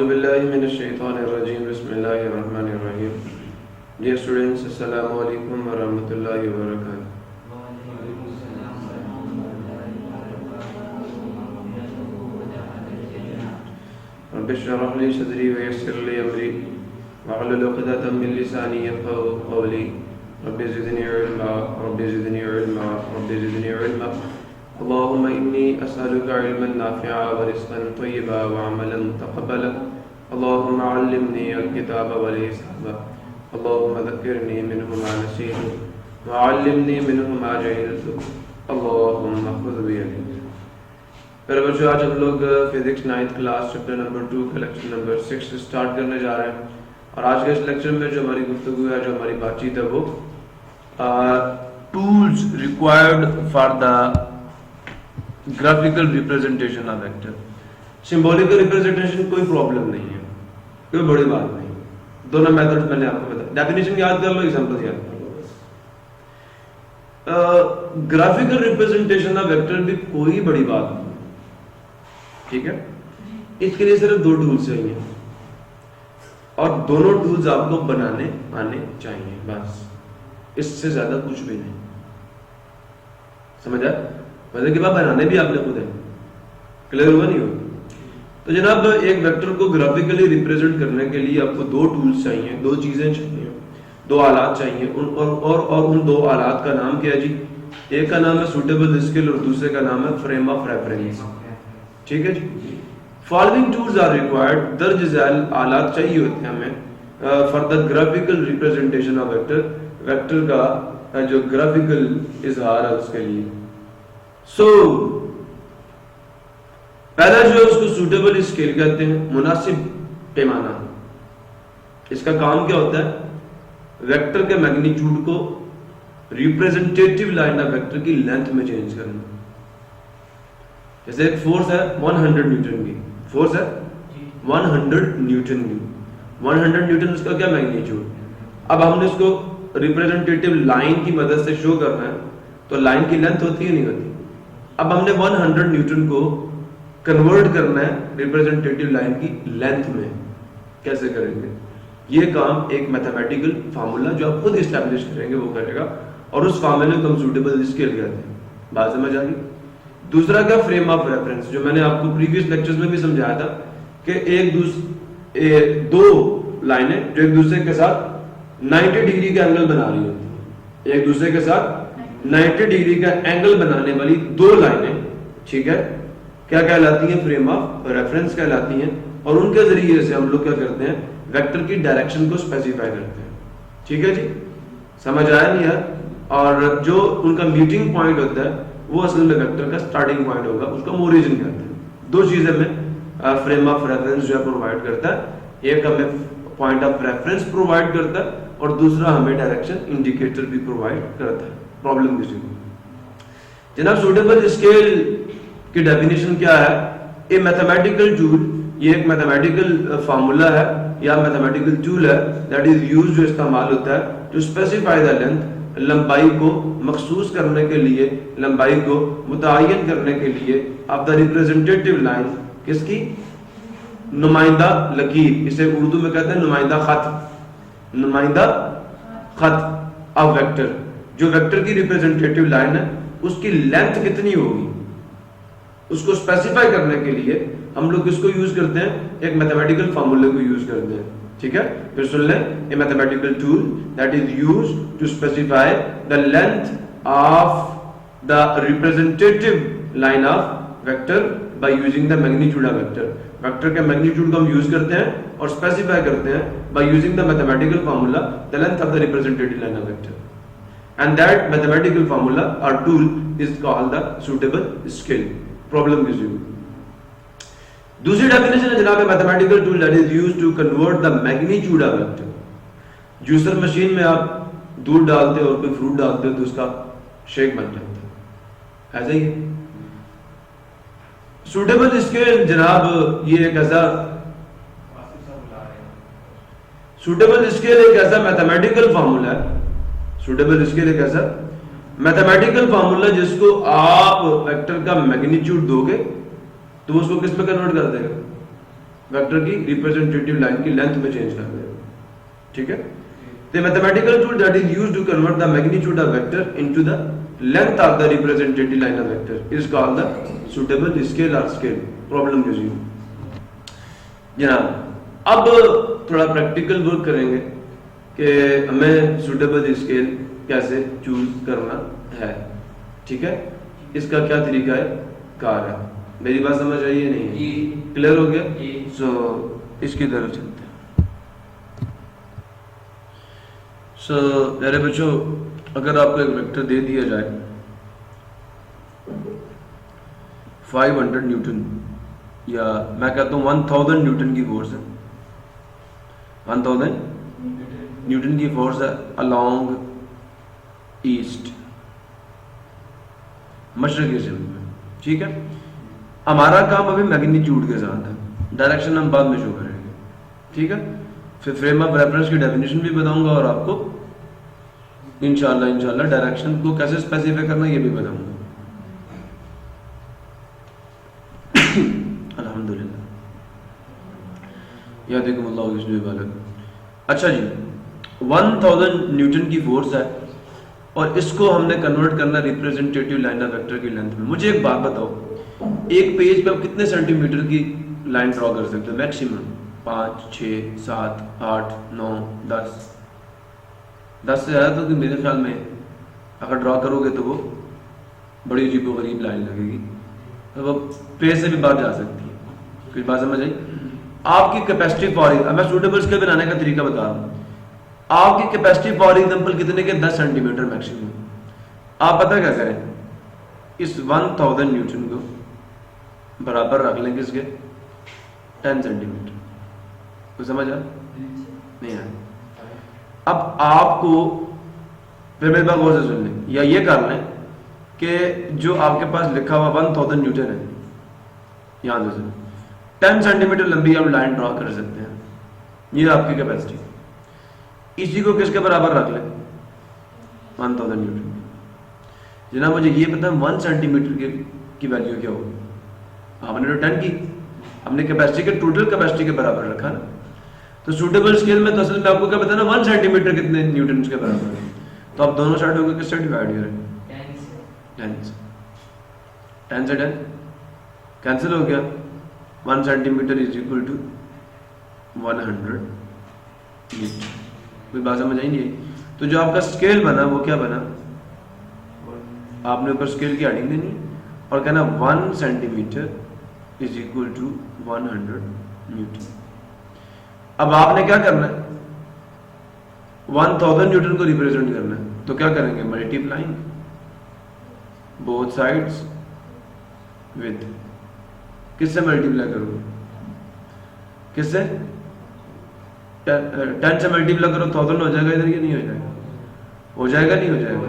औज़ुबिल्लाहि मिनश्शैतानिर्रजीम बिस्मिल्लाहिर्रहमानिर्रहीम। Dear students, assalamu alaikum wa rahmatullahi wa barakatuh. Rabbi इश्रह ली सदरी व यस्सिर ली अमरी वहलुल उक़दतम मिन लिसानी यफ़क़हू क़ौली रब्बि ज़िदनी इल्मा रब्बि ज़िदनी इल्मा रब्बि ज़िदनी इल्मा अल्लाहुम्मा इन्नी अस्अलुका इल्मन नाफ़िअ व रिज़्क़न तय्यिबा व अमलन मुतक़ब्बला अल्लाहुम्मा अल्लिमनी अल-किताब वल हिसाब अल्लाहुम्मा ज़क्किरनी मिन्हु मा नसीतु व अल्लिमनी मिन्हु मा जहिलतु अल्लाहुम्मा ख़ुज़ बियदी। मेरे बच्चों, आज हम लोग physics 9th class chapter number 2 का लेक्चर नंबर 6 स्टार्ट करने जा रहे हैं। और आज के इस लेक्चर में जो हमारी गुफ्तगू है, जो हमारी बातचीत है, वो tools required for the graphical representation of vector. Symbolical representation कोई प्रॉब्लम नहीं है, कोई बड़ी बात नहीं। दोनों मेथड्स मैंने आपको बताया। डेफिनेशन याद कर लो, एग्जांपल याद कर लो बस। ग्राफिकल रिप्रेजेंटेशन ऑफ वेक्टर भी कोई बड़ी बात नहीं, ठीक है। इसके लिए सिर्फ 2 टूल्स चाहिए और दोनों टूल्स आपको बनाने आने चाहिए, बस। इससे ज्यादा कुछ भी नहीं, समझ आया? मतलब कि बनाने भी आपने खुद है। क्लियर हुआ नहीं हुआ? तो जनाब, एक वेक्टर को ग्राफिकली रिप्रेजेंट करने के लिए आपको 2 टूल्स चाहिए, 2 चीजें चाहिए, 2 आलात चाहिए। और उन 2 आलात का नाम क्या है जी? एक का नाम है सूटेबल स्केल और दूसरे का नाम है फ्रेम ऑफ रेफरेंस, ठीक है जी। फॉलोइंग टूल्स आर रिक्वायर्ड, दर्ज झैल आलात चाहिए होते हैं हमें for the graphical representation of vector, vector का जो ग्राफिकल इजहार है उसके लिए। सो पहला जो है उसको सूटेबल स्केल कहते हैं, मुनासिब पैमाना। इसका काम क्या होता है? वेक्टर के मैग्नीट्यूड को रिप्रेजेंटेटिव लाइन ऑफ वेक्टर की लेंथ में चेंज करना। जैसे एक फोर्स है 100 न्यूटन की, फोर्स है 100 न्यूटन की, 100 न्यूटन उसका क्या मैग्नीट्यूड। अब हमने उसको रिप्रेजेंटेटिव लाइन की मदद से शो करना है, तो लाइन की लेंथ होती है नहीं होती। अब हमने 100 न्यूटन को कन्वर्ट करना है रिप्रेजेंटेटिव लाइन की लेंथ में। कैसे करेंगे? ये काम एक मैथमेटिकल फार्मूला जो आप खुद इस्टेब्लिश करेंगे वो करेगा, और उस फार्मूले को हम सूटेबल स्केल कहते हैं। बात समझ आ गई? दूसरा क्या? फ्रेम ऑफ रेफरेंस, जो मैंने आपको प्रीवियस लेक्चर्स में भी समझाया था कि 2 लाइनें जो एक दूसरे के साथ 90 डिग्री का एंगल बना रही होती है, एक दूसरे के साथ 90 डिग्री का एंगल बनाने वाली 2 लाइनें, ठीक है, क्या कहलाती हैं? फ्रेम ऑफ रेफरेंस कहलाती हैं। और उनके जरिए से हम लोग क्या करते हैं? वेक्टर की डायरेक्शन को स्पेसिफाई करते हैं, ठीक है जी। समझ आया नहीं यार? और जो उनका मीटिंग पॉइंट होता है वो असल में वेक्टर का स्टार्टिंग पॉइंट होगा, उसको हम ओरिजिन कहते हैं। 2 चीजें में फ्रेम ऑफ रेफरेंस जो है प्रोवाइड करता है। एक हमें पॉइंट ऑफ रेफरेंस प्रोवाइड करता है और दूसरा हमें डायरेक्शन इंडिकेटर भी प्रोवाइड करता है। प्रॉब्लम किसी को जनाब, सूटेबल स्केल की डेफिनेशन क्या है? ए मैथमेटिकल टूल, ये एक मैथमेटिकल फार्मूला है या मैथमेटिकल टूल है दैट इज यूज्ड, जो इस्तेमाल होता है टू स्पेसिफाई द लेंथ, लंबाई को मखसूस करने के लिए, लंबाई को मुतय्यन करने के लिए ऑफ द रिप्रेजेंटेटिव लाइन, किसकी? नुमाइंदा लकीर। इसे उर्दू में कहते हैं नुमाइंदा खत, नुमाइंदा खत ऑफ वेक्टर। जो वेक्टर की रिप्रेजेंटेटिव लाइन है उसकी लेंथ कितनी होगी उसको स्पेसिफाई करने के लिए हम लोग किसको यूज करते हैं? एक मैथमेटिकल फार्मूले को यूज करते हैं, ठीक है। फिर सुन लें, a mathematical tool that is used to specify the length of the representative line of vector by using the magnitude of vector. Vector के मैग्नीट्यूड को हम यूज करते हैं और स्पेसिफाई करते हैं by using the mathematical formula the length of the representative line of vector, and that mathematical formula और tool is called the suitable scale. Problem किसी को? दूसरी डेफिनेशन है जनाब, mathematical tool that is used to convert the magnitude of vector. Juicer machine में आप दूध डालते हो और कोई फ्रूट डालते हो तो उसका शेक बन जाता है, ऐसा ही है। सूटेबल स्केल जनाब ये एक ऐसा सूटेबल स्केल एक ऐसा मैथमेटिकल फार्मूला है, सूटेबल स्केल एक ऐसा मैथमेटिकल फार्मूला जिसको आप वेक्टर का मैग्नीट्यूड दोगे तो उसको किस में कन्वर्ट कर देगा? वेक्टर की रिप्रेजेंटेटिव लाइन की लेंथ में चेंज कर देगा, ठीक है। The mathematical tool that is used to convert the magnitude of vector into the length of the representative line of vector is called the suitable scale or scale. Problem resume. जनाब अब थोड़ा practical work करेंगे कि हमें suitable scale कैसे choose करना है, ठीक है। इसका क्या तरीका है कार है। मेरी बात समझ आई है नहीं? क्लियर हो गया? सो इसकी तरफ चलते हैं। मेरे बच्चों, अगर आपको एक वेक्टर दे दिया जाए 500 न्यूटन, या मैं कहता हूँ 1000 न्यूटन की फोर्स है, 1000 न्यूटन की फोर्स है अलोंग ईस्ट, मशरक़ी जमीन में, ठीक है। हमारा काम अभी मैग्नीट्यूड के साथ है, डायरेक्शन हम बाद में शो करेंगे, ठीक है। फिर फ्रेम ऑफ रेफरेंस की डेफिनेशन भी बताऊंगा और आपको इंशाल्लाह डायरेक्शन को कैसे स्पेसिफाई करना ये भी बताऊंगा। अल्हम्दुलिल्लाह, यादिकुमुल्लाह बिस्मिल बालक। अच्छा जी, 1000 न्यूटन की फोर्स है और इसको हमने कन्वर्ट करना रिप्रेजेंटेटिव लाइन ऑफ वेक्टर की लेंथ में। मुझे एक बात बताओ, एक पेज पे आप कितने सेंटीमीटर की लाइन ड्रॉ कर सकते हो? मैक्सिमम 5, 6, 7, 8, 9, 10। 10 से ज़्यादा तो कि मेरे ख्याल में अगर ड्रॉ करोगे तो वो बड़ी अजीब व गरीब लाइन लगेगी, तो वो पेज से भी बाहर जा सकती है। कुछ बात समझ आई? आपकी कैपेसिटी फॉर, अब मैं सूटेबल स्केल बनाने का तरीका बता रहा हूँ। आपकी कैपेसिटी फॉर एग्जाम्पल कितने के? 10 सेंटीमीटर मैक्सिमम। आप पता क्या करें, इस 1000 न्यूटन को बराबर रख लें किसके? 10 सेंटीमीटर। तो समझ आ नहीं आया? अब आपको फिर मेरे बात गौर से सुन लें, या ये कर लें कि जो आपके पास लिखा हुआ 1000 न्यूटन है, यहां से 10 सेंटीमीटर लंबी आप लाइन ड्रॉ कर सकते हैं, ये आपकी कैपेसिटी। इसी को किसके बराबर रख लें? 1000 न्यूटन। जनाब मुझे ये पता है 1 सेंटीमीटर की वैल्यू क्या होगी? आपने तो 10 की अपने कैपेसिटी के टोटल कैपेसिटी के बराबर रखा ना। तो सूटेबल स्केल में तो असल में आपको क्या बताना, 1 सेंटीमीटर कितने न्यूटन के बराबर है। तो आप दोनों साइडों को किससे डिवाइड करें? 10 से 10 कैंसिल हो गया। 1 centimetre is equal to 100 metre. कोई बात समझ आई नहीं? तो जो आपका स्केल बना वो क्या बना? आपने ऊपर स्केल की हेडिंग देनी और कहना 1 centimetre is equal to 100 newton. अब आपने क्या करना है? 1000 न्यूटन को रिप्रेजेंट करना है, तो क्या करेंगे? मल्टीप्लाइंग बोथ साइड्स विद, किससे मल्टीप्लाई करोगे? किससे? 10 से मल्टीप्लाई करो 1000 हो जाएगा इधर, ये नहीं हो जाएगा? हो जाएगा नहीं हो जाएगा?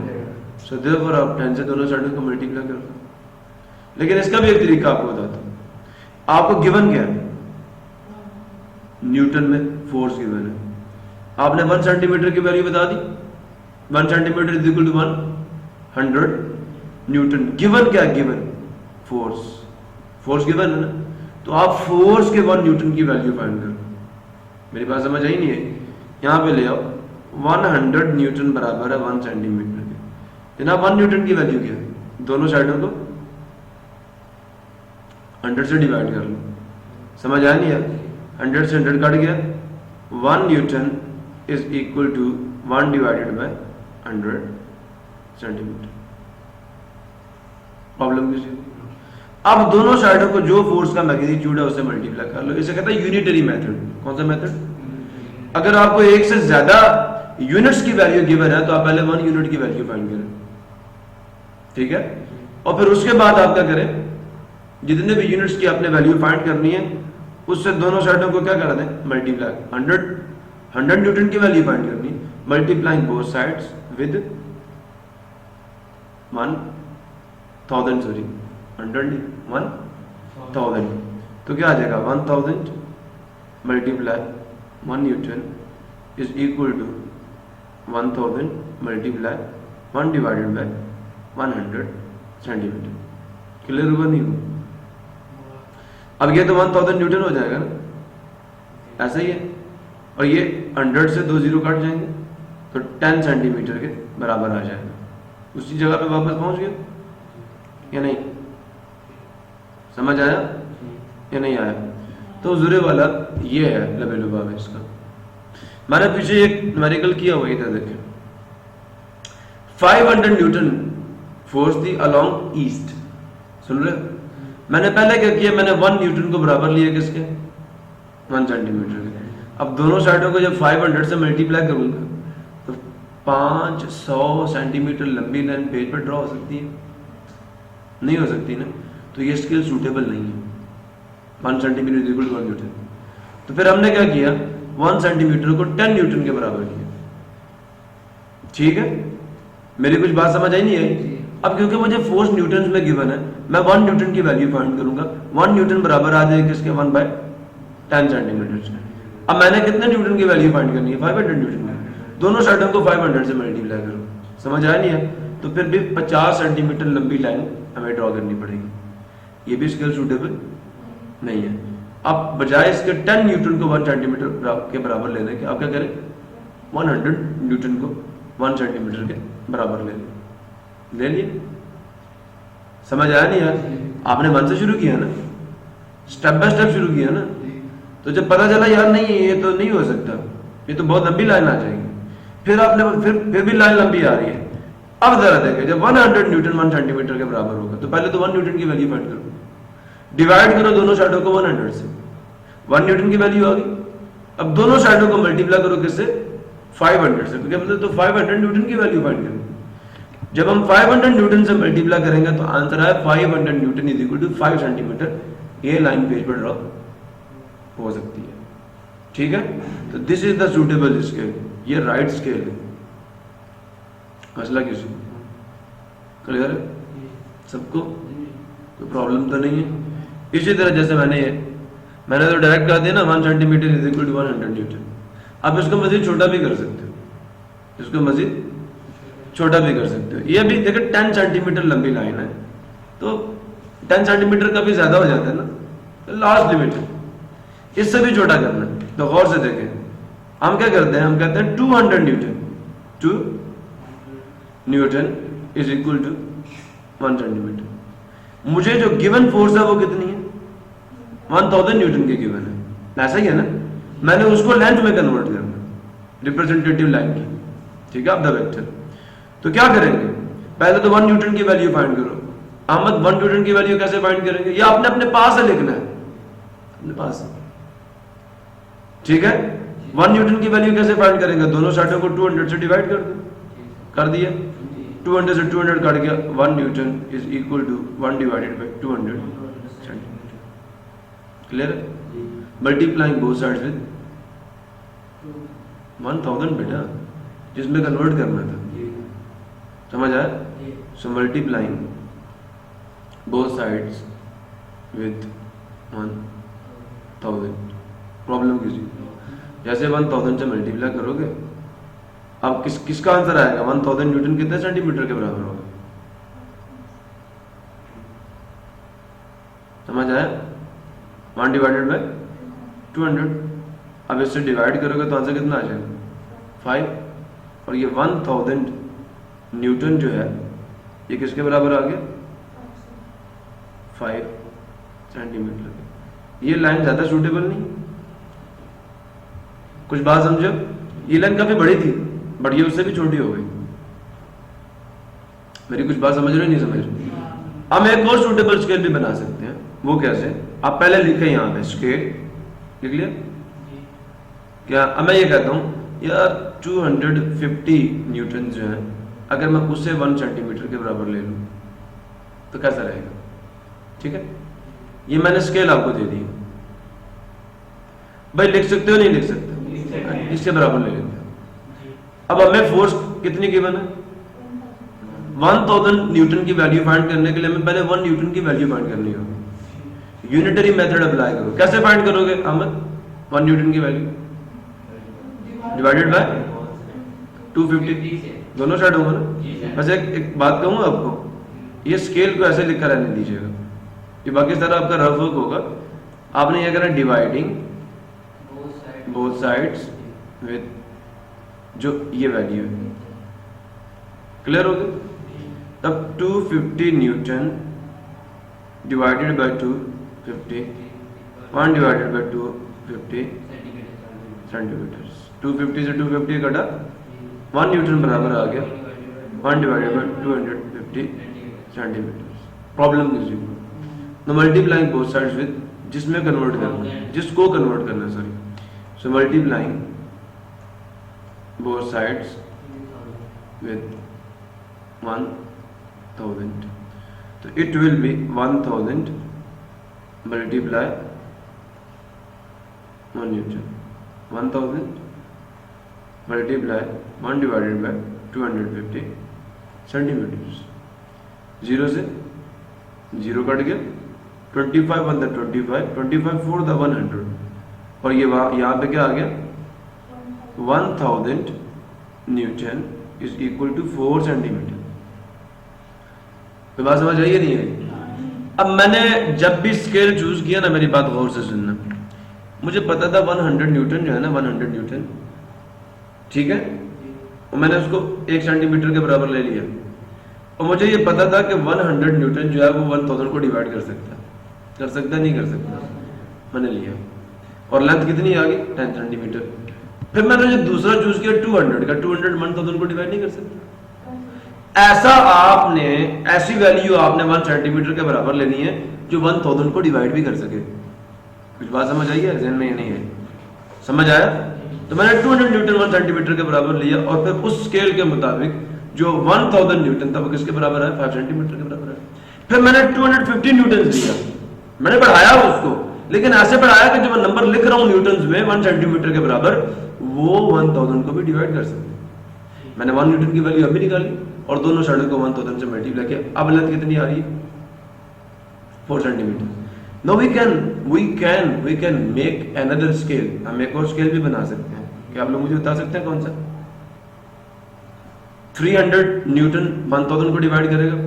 सो देयरफॉर आप 10 से दोनों साइडों को मल्टीप्लाई करो। लेकिन इसका भी एक तरीका आपको बताता हूं। आपको गिवन क्या है? न्यूटन में फोर्स गिवन है, आपने 1 सेंटीमीटर की वैल्यू बता दी। 1 centimetre is equal to 100 newton. Given क्या है? गिवन फोर्स, फोर्स गिवन है ना। तो आप फोर्स के 1 न्यूटन की वैल्यू फाइंड करो। मेरी बात समझ आई नहीं है? यहां पे ले आओ, 100 न्यूटन बराबर है 1 सेंटीमीटर के। जनाब 1 न्यूटन की वैल्यू क्या है? दोनों साइडों को 100 से डिवाइड कर लो। समझ आया नहीं है? 100 से 100 कट गया। 1 newton is equal to 1 divided by 100 centimetre. Problem किसी? अब दोनों साइडों को जो फोर्स का मैग्नीट्यूड है उससे मल्टीप्लाई कर लो। इसे कहता है यूनिटरी मेथड। कौन सा मेथड? अगर आपको एक से ज्यादा यूनिट्स की वैल्यू गिवन है तो आप पहले 1 यूनिट की वैल्यू फाइंड करें, ठीक है। और फिर उसके बाद आप क्या करें? जितने भी यूनिट्स की आपने वैल्यू फाइंड करनी है उससे दोनों साइडों को क्या कर दें? मल्टीप्लाई। 100 न्यूटन की वैल्यू फाइंड करनी है, multiplying both sides with 1000, sorry 100 नहीं 1000। तो क्या आ जाएगा? 1000 multiply 1 newton is equal to 1000 multiply 1 divided by 100 centimetre. Clear हुआ नहीं हुआ? अब ये तो 1000 न्यूटन हो जाएगा ना। ऐसा ही है, और ये 100 से 2 जीरो काट जाएंगे तो 10 सेंटीमीटर के बराबर आ जाएगा। उसी जगह पे वापस पहुंच गया या नहीं? समझ आया या नहीं आया? तो जुरे वाला ये है लबेलुबाब इसका। मैंने पीछे एक न्यूमेरिकल किया हुआ था, देखें 500 न्यूटन फोर्स दी अलोंग ईस्ट। सुन रहे? मैंने पहले क्या किया, मैंने 1 न्यूटन को बराबर लिया किसके? 1 सेंटीमीटर के। अब दोनों साइडों को जब 500 से मल्टीप्लाई करूंगा तो 500 सेंटीमीटर लंबी लाइन पेज पर ड्रॉ हो सकती है? नहीं हो सकती ना, तो ये स्केल सूटेबल नहीं है। 1 सेंटीमीटर इक्वल टू 1 न्यूटन। तो फिर हमने क्या किया, 1 सेंटीमीटर को 10 न्यूटन के बराबर किया। ठीक है, मेरी कुछ बात समझ आई नहीं आई? अब क्योंकि मुझे फोर्स न्यूटन में गिवन है, मैं 1 न्यूटन की वैल्यू फाइंड करूंगा। 1 न्यूटन बराबर आ जाएगा किसके? 1/10 सेंटीमीटर। अब मैंने कितने न्यूटन की वैल्यू फाइंड करनी है? 500 न्यूटन की। दोनों साइडों को 500 से मल्टीप्लाई करो। समझ आया नहीं है? तो फिर भी 50 सेंटीमीटर लंबी लाइन हमें ड्रॉ करनी पड़ेगी। ये भी स्केल सूटेबल नहीं है। अब बजाय इसके 10 न्यूटन को 1 सेंटीमीटर के बराबर लेने के, आप क्या करें? 100 न्यूटन को 1 सेंटीमीटर के बराबर ले लिए। समझ आया नहीं यार? आपने 1 से शुरू किया ना, स्टेप बाय स्टेप शुरू किया ना। तो जब पता चला यार नहीं ये तो नहीं हो सकता, ये तो बहुत लंबी लाइन आ जाएगी, फिर आपने फिर भी लाइन लंबी आ रही है। अब जरा देखें, जब 100 न्यूटन 1 सेंटीमीटर के बराबर होगा तो पहले तो 1 न्यूटन की वैल्यू फाइंड करो, डिवाइड करो दोनों साइडों को 100 से, 1 न्यूटन की वैल्यू आ गई। अब दोनों साइडों को मल्टीप्लाई करो किससे? 500 से, क्योंकि हमने तो 500 न्यूटन की वैल्यू फाइंड करनी। जब हम 500 न्यूटन से मल्टीप्लाई करेंगे तो आंसर आया 500 newton is equal to 5 centimetre. ये लाइन पेज पर ड्रॉ हो सकती है। ठीक है, तो this is the suitable scale, ये राइट स्केल है। मसला किसी क्लियर है सबको? कोई प्रॉब्लम तो नहीं है? इसी तरह जैसे मैंने तो डायरेक्ट कहा दिया ना 1 centimetre is equal to 100 newton. आप इसको मजीद छोटा भी कर सकते हो, इसको मजीद छोटा भी कर सकते हो। ये भी देखो 10 सेंटीमीटर लंबी लाइन है, तो 10 सेंटीमीटर का भी ज्यादा हो जाता है ना, तो लास्ट लिमिट है। इससे भी छोटा करना है तो गौर से देखें, हम क्या करते हैं, हम कहते हैं 200 newton, 2 newton is equal to 1 centimetre. मुझे जो गिवन फोर्स है वो कितनी है? 1000 न्यूटन की गिवन है, ऐसा ही है ना। मैंने उसको लेंथ में कन्वर्ट करना, रिप्रेजेंटेटिव लाइन की। ठीक है, आप द वेक्टर। तो क्या करेंगे, पहले तो 1 न्यूटन की वैल्यू फाइंड करो। अहमद 1 न्यूटन की वैल्यू कैसे फाइंड करेंगे? ये आपने अपने पास से लिखना है, अपने पास से। ठीक है, 1 न्यूटन की वैल्यू कैसे फाइंड करेंगे? दोनों साइडों को 200 से डिवाइड कर दो, कर दिया। 200 से 200 काट गया, 1 newton is equal to 1 divided by 200 centimetre. Clear है? मल्टीप्लाइंग बोथ साइड्स विद 1000 बेटा, जिसमें कन्वर्ट करना था। समझ आया? So multiplying both sides with 1000। Problem किसी जैसे 1000 से मल्टीप्लाई करोगे, अब किसका आंसर आएगा? 1000 न्यूटन कितने सेंटीमीटर के बराबर होगा? समझ आया? 1 डिवाइडेड बाय 200। अब इससे डिवाइड करोगे तो आंसर कितना आ जाएगा? 5। और ये 1000 न्यूटन जो है ये किसके बराबर आ गया? 5 सेंटीमीटर। ये लाइन ज्यादा सूटेबल नहीं, कुछ बात समझो? ये लाइन काफी बड़ी थी बट ये उससे भी छोटी हो गई। मेरी कुछ बात समझ रहे हो नहीं समझ रहे? हम एक और सूटेबल स्केल भी बना सकते हैं। वो कैसे? आप पहले लिखे यहाँ पे स्केल, लिख लिया क्या? अब मैं ये कहता हूँ यार 250 न्यूटन जो है, अगर मैं उससे 1 सेंटीमीटर के बराबर ले लूँ तो कैसा रहेगा? ठीक है, ये मैंने स्केल आपको दे दी। भाई लिख सकते हो नहीं लिख सकते? इसके बराबर ले लेते हैं। अब हमें फोर्स कितनी गिवन है? 1000 न्यूटन की वैल्यू फाइंड करने के लिए हमें पहले 1 न्यूटन की वैल्यू फाइंड करनी होगी। यूनिटरी मेथड अप्लाई करो। कैसे फाइंड करोगे अहमद? 1 न्यूटन की वैल्यू डिवाइडेड बाय 250, दोनों साइड होगा ना। वैसे एक बात कहूँ आपको, ये स्केल को ऐसे लिखकर रहने दीजिएगा, ये बाकी सारा आपका रफ वर्क होगा। आपने ये करना डिवाइडिंग बोथ साइड्स विद जो ये वैल्यू है। क्लियर हो गया? तब 250 Newton divided bye 250, 1 divided bye 250 centimetre. 250 से 250 कटा, 1 न्यूटन बराबर आ गया 1 डिवाइडेड बाय 250 सेंटीमीटर। प्रॉब्लम किसी को तो मल्टीप्लाइंग बोथ साइड्स विद, जिसमें कन्वर्ट करना है, जिसको कन्वर्ट करना है, sorry, so multiplying both sides with 1000, तो it will be 1000 multiply 1 Newton, 1000 multiply 1 divided bye 250 centimetre. 0 से 0 कट गया, 25 1 द 25, 25 4 द 100, और ये यहाँ पे क्या आ गया 1000 newton is equal to 4 centimetre. तो बात समझ आई नहीं है? अब मैंने जब भी स्केल चूज किया ना, मेरी बात गौर से सुनना, मुझे पता था 100 न्यूटन जो है ना, 100 न्यूटन, ठीक है, और मैंने उसको 1 सेंटीमीटर के बराबर ले लिया, और मुझे ये पता था कि 100 न्यूटन जो है वो 1000 को डिवाइड कर सकता नहीं कर सकता, मैंने लिया, और लेंथ कितनी आ गई 10 सेंटीमीटर। फिर मैंने जो दूसरा चूज किया 200 का, 200 1000 को डिवाइड नहीं कर सकता। ऐसा आपने, ऐसी वैल्यू आपने 1 सेंटीमीटर के बराबर लेनी है जो 1000 को डिवाइड भी कर सके। कुछ बात समझ आई है? ज़हन में ये नहीं है? समझ आया? तो मैंने 200 न्यूटन 1 सेंटीमीटर के बराबर लिया, और फिर उस स्केल के मुताबिक जो 1000 न्यूटन था वो किसके बराबर है? 5 सेंटीमीटर के बराबर है। फिर मैंने 250 न्यूटन लिया, मैंने बढ़ाया उसको, लेकिन ऐसे बढ़ाया कि जो मैं नंबर लिख रहा हूं न्यूटन में 1 सेंटीमीटर के बराबर, वो 1000 को भी डिवाइड कर सकते। मैंने 1 न्यूटन की वैल्यू अभी निकाली और दोनों साइड को 1000 से मल्टीप्लाई किया। अब लेंथ कितनी आ रही है? 4 centimetre. Now we can make another scale. हम एक और स्केल भी बना सकते हैं। क्या आप लोग मुझे बता सकते हैं कौन सा? 300 न्यूटन 1000 को डिवाइड करेगा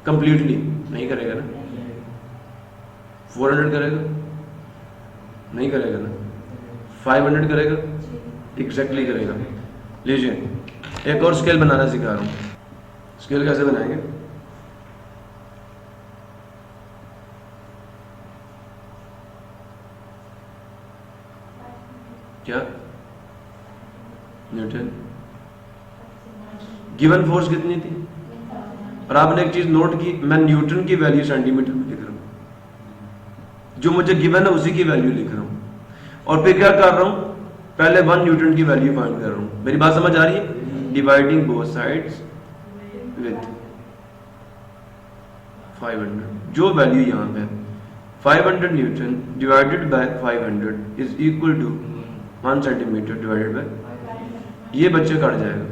कंप्लीटली? नहीं करेगा ना। 400 करेगा? नहीं करेगा ना। 500 करेगा? एग्जैक्टली करेगा। लीजिए एक और स्केल बनाना सिखा रहा हूं। स्केल कैसे बनाएंगे? क्या? न्यूटन। गिवन फोर्स कितनी थी? और आपने एक चीज नोट की, मैं न्यूटन की वैल्यू सेंटीमीटर में लिख रहा हूं, जो मुझे गिवन है उसी की वैल्यू लिख रहा हूं। और फिर क्या कर रहा हूं? पहले 1 न्यूटन की वैल्यू फाइंड कर रहा हूं। मेरी बात समझ आ रही है? डिवाइडिंग बोथ साइड्स विथ 500, जो वैल्यू यहां पे 500 newton divided by 500 is equal to 1 centimetre divided by, ये बच्चे काट जाएगा,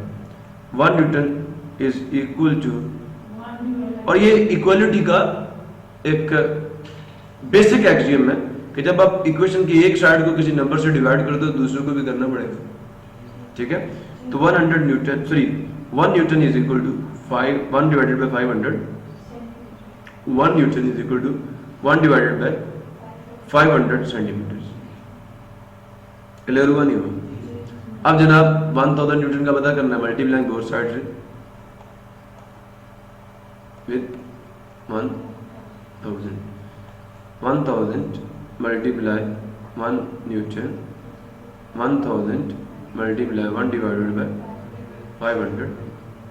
1 न्यूटन इज इक्वल टू, और ये इक्वलिटी का एक बेसिक एक्सियम है कि जब आप इक्वेशन की एक साइड को किसी नंबर से डिवाइड कर दो दूसरे को भी करना पड़ेगा, ठीक है। तो 100 newton, sorry 1 newton is equal to 1 divided by 500, 1 newton is equal to 1 divided by 500 centimetre. Clear हुआ नहीं हुआ? अब जनाब 1000 न्यूटन का पता करना है, multiplying both sides with 1000, 1000 multiply 1 Newton, 1000 multiply 1 divided by 500।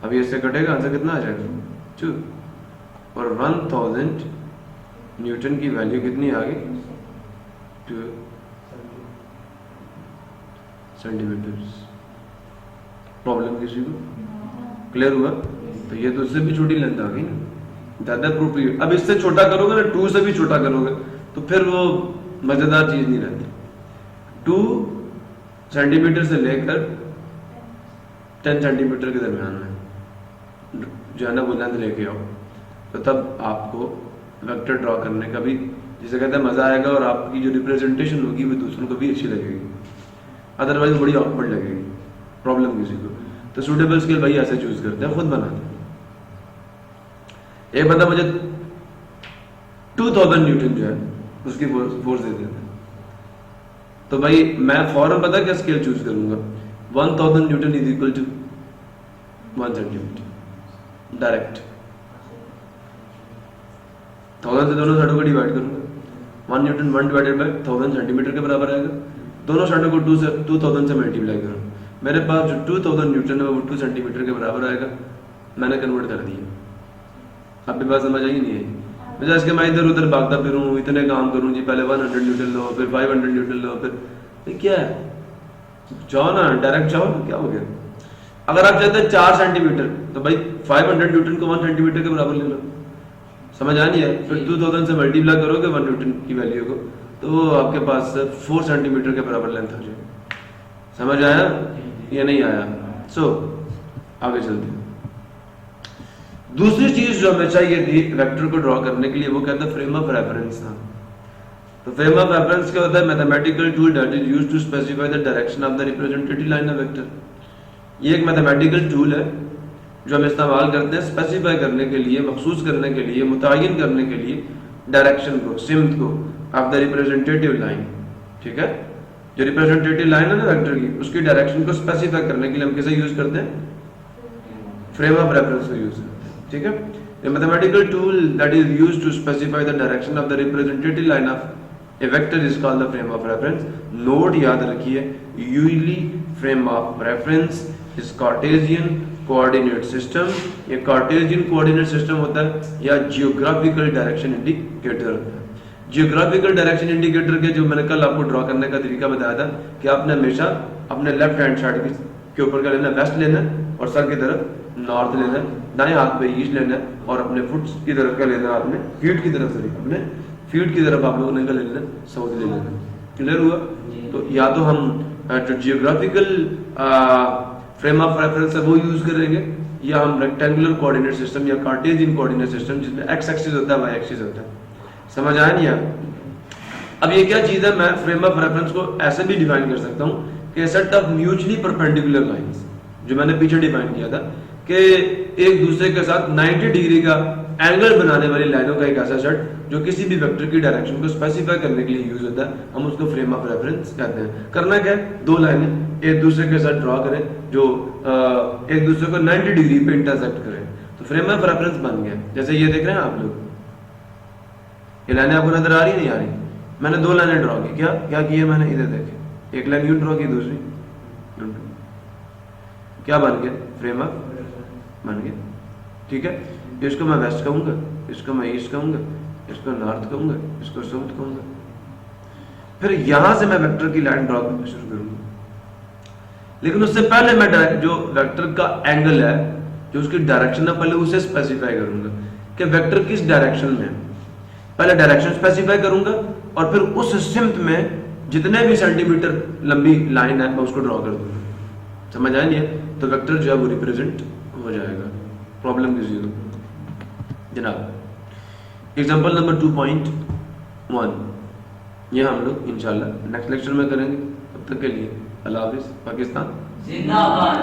अब ये इससे कटेगा, आंसर कितना आ जाएगा? 2। और 1000 न्यूटन की वैल्यू कितनी आ गई? 2 सेंटीमीटर। प्रॉब्लम किसी को? क्लियर हुआ? तो ये तो इससे भी छोटी लेंथ आ गई ना, ज्यादा अप्रोप्रिएट। अब इससे छोटा करोगे ना, 2 से भी छोटा करोगे तो फिर वो मजेदार चीज नहीं रहती। 2 सेंटीमीटर से लेकर 10 सेंटीमीटर के दरमियान में जो है ना वो लेंथ लेके आओ, तो तब आपको वेक्टर ड्रॉ करने का भी, जिसे कहते हैं, मजा आएगा, और आपकी जो रिप्रेजेंटेशन होगी वो दूसरों को भी अच्छी लगेगी, अदरवाइज बड़ी ऑकवर्ड लगेगी। प्रॉब्लम किसी को? तो सूटेबल स्केल भाई ऐसे चूज करते हैं, खुद बनाते हैं। एक बंदा मुझे 2000 न्यूटन जो है उसकी फोर्स दे देता है, तो भाई मैं फौरन पता क्या स्केल चूज करूंगा, 1000 newton is equal to 1 centimetre, direct 1000 से दोनों साइडों को डिवाइड करूंगा, 1 न्यूटन 1 डिवाइडेड बाय 1000 सेंटीमीटर के बराबर आएगा। दोनों साइडों को 2000 से मल्टीप्लाई करूँ, मेरे पास जो 2000 न्यूटन है वो 2 सेंटीमीटर के बराबर आएगा। मैंने कन्वर्ट कर दिया, आपके पास समझ आई नहीं है? मैं इसके मैं इधर उधर भागता फिरूं, इतने काम करूं जी, पहले 100 न्यूटन लो, फिर 500 न्यूटन लो, फिर क्या है, जाओ ना डायरेक्ट जाओ ना, क्या हो गया? अगर आप चाहते हैं 4 सेंटीमीटर तो भाई 500 न्यूटन को 1 सेंटीमीटर के बराबर ले लो, समझ आ नहीं है? फिर 2000 से मल्टीप्लाई करोगे 1 न्यूटन की वैल्यू को, तो आपके पास 4 सेंटीमीटर के बराबर लेंथ आ जाएगी। समझ आया या नहीं आया? सो आगे चलते हैं। दूसरी चीज जो हमें चाहिए थी वेक्टर को ड्रॉ करने के लिए, वो कहता है फ्रेम ऑफ रेफरेंस था। तो फ्रेम ऑफ रेफरेंस क्या होता है? Mathematical tool that is used to specify the direction of the representative line of vector. ये एक मैथमेटिकल टूल है जो हम इस्तेमाल करते हैं स्पेसिफाई करने के लिए, मखसूस करने के लिए, मुतय्यन करने के लिए डायरेक्शन को, सिमत को ऑफ द रिप्रेजेंटेटिव लाइन। ठीक है, जो रिप्रेजेंटेटिव लाइन है ना वेक्टर की, उसकी डायरेक्शन को स्पेसिफाई करने के लिए हम किसे यूज करते हैं? फ्रेम ऑफ रेफरेंस को यूज करते हैं। ठीक है, a mathematical tool that is used to specify the direction of the representative line of a vector is called the frame of reference. Note याद रखिए, usually frame of reference is Cartesian coordinate system। ये Cartesian coordinate system होता है या geographical direction indicator होता है। geographical direction indicator के जो मैंने कल आपको ड्रॉ करने का तरीका बताया था कि आपने हमेशा अपने लेफ्ट हैंड साइड के ऊपर का लेना वेस्ट लेना और सर की तरफ नॉर्थ लेना, दाएं हाथ पे ईस्ट लेना और अपने फुट की तरफ का लेना, आपने फीट की तरफ से अपने फीट की तरफ आप लोगों ने का लेना साउथ ले लेना। क्लियर हुआ? तो या तो हम जो जियोग्राफिकल फ्रेम ऑफ रेफरेंस है वो यूज करेंगे, या हम रेक्टेंगुलर कोऑर्डिनेट सिस्टम या कार्टेशियन कोऑर्डिनेट सिस्टम जिसमें एक्स एक्सिस होता है, वाई एक्सिस होता है। समझ आया नहीं यार? अब ये क्या चीज है, मैं फ्रेम ऑफ रेफरेंस को ऐसे भी डिफाइन कर सकता हूँ कि set of mutually perpendicular lines, जो मैंने पीछे डिफाइन किया था कि एक दूसरे के साथ 90 डिग्री का एंगल बनाने वाली लाइनों का एक ऐसा सेट जो किसी भी वेक्टर की डायरेक्शन को स्पेसिफाई करने के लिए यूज होता है, हम उसको फ्रेम ऑफ रेफरेंस कहते हैं। करना क्या है, दो लाइनें एक दूसरे के साथ ड्रॉ करें जो एक दूसरे को 90 डिग्री पे इंटरसेक्ट करें, तो फ्रेम ऑफ रेफरेंस बन गया। जैसे ये देख रहे हैं आप लोग, ये लाइनें आपको नजर आ रही नहीं आ रही? मैंने दो लाइनें ड्रॉ की, क्या क्या किया मैंने, इधर देखें, एक लाइन यूं ड्रॉ की, दूसरी क्या बन गया, फ्रेम ऑफ बन गया। ठीक है, इसको मैं वेस्ट कहूंगा, इसको मैं ईस्ट कहूंगा, इसको नॉर्थ कहूंगा, इसको साउथ कहूंगा। फिर यहां से मैं वेक्टर की लाइन ड्रॉ करना शुरू करूंगा, लेकिन उससे पहले मैं जो वेक्टर का एंगल है, जो उसकी डायरेक्शन है, पहले उसे स्पेसिफाई करूंगा कि वेक्टर किस डायरेक्शन में है। पहले डायरेक्शन स्पेसिफाई करूंगा और फिर उस सिमत में जितने भी सेंटीमीटर लंबी लाइन है मैं उसको ड्रॉ कर दूंगा। समझ आया नहीं है? तो वेक्टर जो है वो रिप्रेजेंट हो जाएगा। प्रॉब्लम की जीरो जनाब। एग्जांपल नंबर 2.1 ये हम लोग इंशाल्लाह नेक्स्ट लेक्चर में करेंगे। तब तक के लिए अल्लाह हाफिज। पाकिस्तान जिंदाबाद।